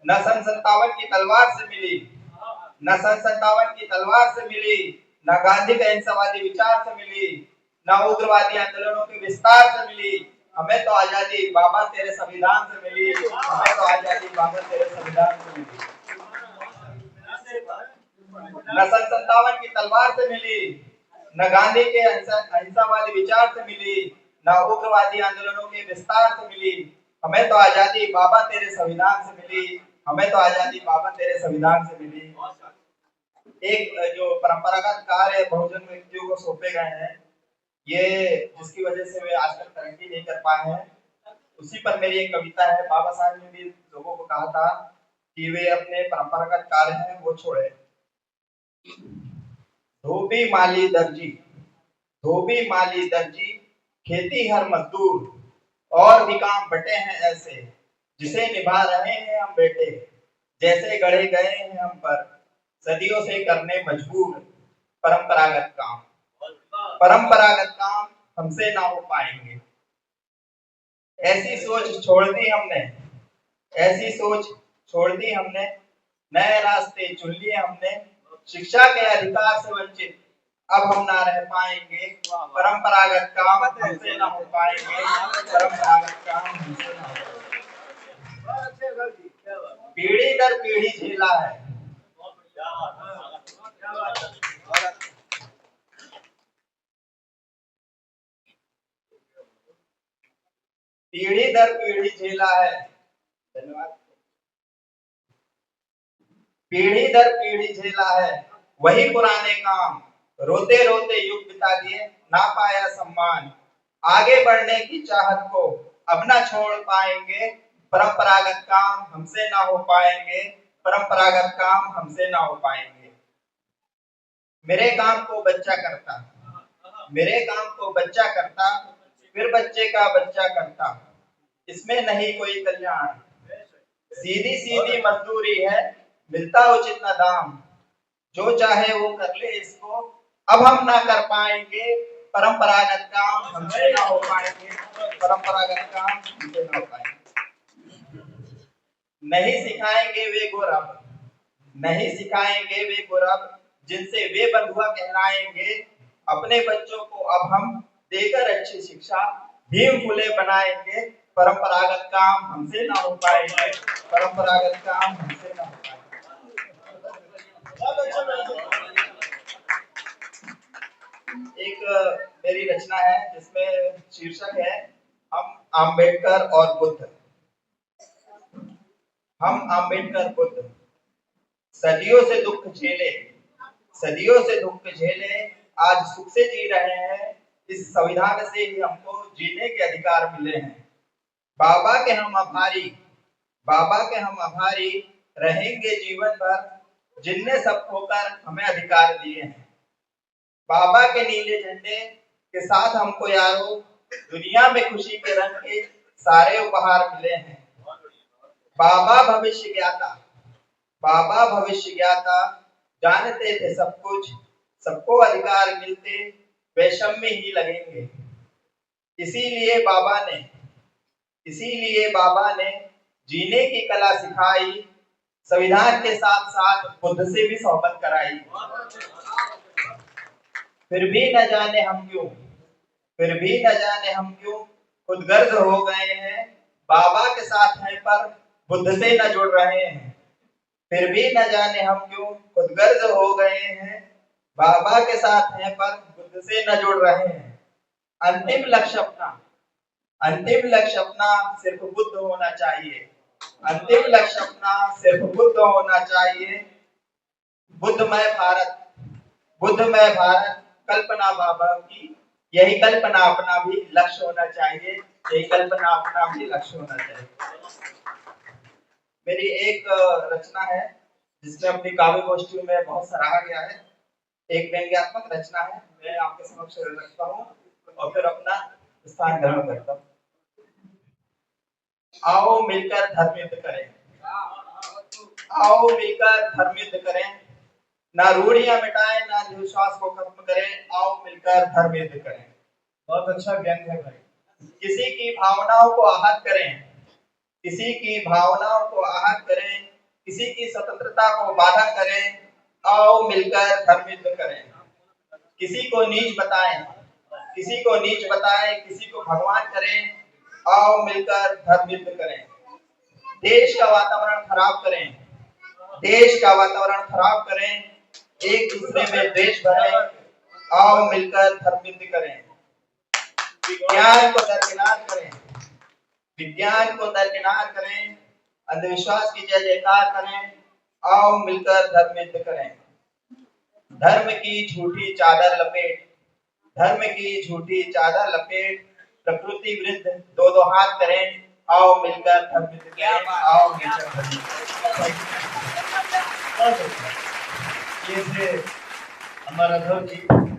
न सन 57 की तलवार से मिली, न सन 57 की तलवार से मिली, न गांधी के अहिंसावादी विचार से मिली, न उग्रवादी आंदोलनों के विस्तार से मिली। हमें तो आजादी बाबा तेरे संविधान से मिली, हमें तो आजादी बाबा तेरे संविधान से मिली। न सन 57 की तलवार से मिली, न गांधी के अहिंसावादी विचार से मिली, न उग्रवादी आंदोलनों के विस्तार से मिली। हमें तो आजादी बाबा तेरे संविधान से मिली, हमें तो आजादी बाबा तेरे संविधान से मिली। एक जो परंपरागत कार्य बहुजन व्यक्तियों को सौंपे गए हैं, ये जिसकी वजह से वे आज तक तरक्की नहीं कर पाए हैं, उसी पर मेरी एक कविता है। बाबा साहब ने भी लोगों को कहा था कि वे अपने परंपरागत कार्य हैं वो छोड़े। धोबी माली दर्जी, धोबी माली दर्जी, खेती हर मजदूर और भी काम बटे हैं ऐसे, जिसे निभा रहे हैं हम बेटे, जैसे गढ़े गए हैं हम पर सदियों से करने मजबूर। परंपरागत काम, परंपरागत काम हमसे ना हो पाएंगे। ऐसी सोच छोड़ दी हमने, ऐसी सोच छोड़ दी हमने, नए रास्ते चुन लिए हमने, शिक्षा के अधिकार से वंचित अब हम ना रह पाएंगे। परंपरागत काम हमसे ना हो पाएंगे, परंपरागत काम हमसे ना हो पाएंगे। पीढ़ी दर पीढ़ी झेला है, पीढ़ी दर पीढ़ी झेला है। धन्यवाद। पीढ़ी दर पीढ़ी झेला है वही पुराने काम, रोते रोते युग बिता दिए ना पाया सम्मान। आगे बढ़ने की चाहत को अब ना छोड़ पाएंगे, परंपरागत काम हमसे ना हो पाएंगे, परंपरागत काम हमसे ना हो पाएंगे। मेरे काम को बच्चा करता, मेरे काम को बच्चा करता, फिर बच्चे का बच्चा करता, इसमें नहीं कोई कल्याण। सीधी सीधी मजदूरी है, मिलता उचित न दाम, जो चाहे वो कर ले इसको अब हम ना कर पाएंगे। परंपरागत काम हमसे ना हो पाएंगे, परंपरागत काम हमसे ना हो पाएंगे। नहीं सिखाएंगे वे गुरब, नहीं सिखाएंगे वे गुरब, जिनसे वे बंधुआ कहलाएंगे। अपने बच्चों को अब हम देकर अच्छी शिक्षा भीम फुले बनाएंगे। परंपरागत काम हमसे ना हो पाएंगे, परंपरागत काम हमसे ना हो पाएंगे। एक मेरी रचना है जिसमें शीर्षक है हम आम्बेडकर और बुद्ध। हम आम्बेडकर बुद्ध सदियों से दुख झेले, सदियों से दुख झेले, आज सुख से जी रहे हैं। इस संविधान से ही हमको जीने के अधिकार मिले हैं। बाबा के हम आभारी, बाबा के हम आभारी रहेंगे जीवन भर, जिनने सब खोकर हमें अधिकार दिए हैं। बाबा के नीले झंडे के साथ हमको यारो दुनिया में खुशी के रंग के सारे उपहार मिले हैं। बाबा भविष्य ज्ञाता, बाबा भविष्य ज्ञाता, जानते थे सब कुछ, सबको अधिकार मिलते वैषम्य ही लगेंगे। इसीलिए बाबा ने, इसीलिए बाबा ने जीने की कला सिखाई, संविधान के साथ साथ बुद्ध से भी सोहबत कराई। फिर भी न जाने हम क्यों, फिर भी न जाने हम क्यों खुदगर्ज हो गए हैं। बाबा के साथ हैं पर बुद्ध से न जुड़ रहे हैं। फिर भी न जाने हम क्यों खुदगर्ज हो गए हैं। बाबा के साथ हैं पर बुद्ध से न जुड़ रहे हैं। अंतिम लक्ष्य अपना, अंतिम लक्ष्य अपना सिर्फ बुद्ध होना चाहिए। अंतिम लक्ष्य अपना सिर्फ बुद्ध होना चाहिए। बुद्धमय भारत, बुद्धमय भारत कल्पना बाबा की, यही कल्पना अपना भी लक्ष्य होना चाहिए, यही कल्पना अपना भी लक्ष्य होना चाहिए। मेरी एक रचना है जिसमें अपनी काव्य गोष्ठी में बहुत सराहा गया है। एक व्यंग्यात्मक रचना है, मैं आपके समक्ष रखता हूँ और फिर अपना स्थान ग्रहण करता हूँ। आओ मिलकर धर्म युद्ध करें, आओ मिलकर धर्म युद्ध करें, ना रूढ़ियां मिटाएं ना अंधविश्वास को खत्म करें, आओ मिलकर धर्म युद्ध करें। बहुत अच्छा व्यंग है भाई। किसी की भावनाओं को आहत करें, किसी की भावनाओं को आहत करें, किसी की स्वतंत्रता को बाधा करें, आओ मिलकर धर्म युद्ध करें। किसी को नीच बताएं, किसी को नीच बताएं, किसी को भगवान करें, आओ मिलकर धर्म युद्ध करें। देश का वातावरण खराब करें, देश का वातावरण खराब करें, एक दूसरे में द्वेष भरें, आओ मिलकर धर्म युद्ध करें। विज्ञान को दरकिनार करें, विज्ञान को दरकिनार करें, अंधविश्वास की जय जयकार करें, आओ मिलकर धर्म युद्ध करें। धर्म की झूठी चादर लपेट, धर्म की झूठी चादर लपेट, प्रकृति विरुद्ध दो दो हाथ करें, आओ मिलकर धर्म युद्ध करें, आओ मिलकर धर्म युद्ध करें। ये थे हमारा राघव जी।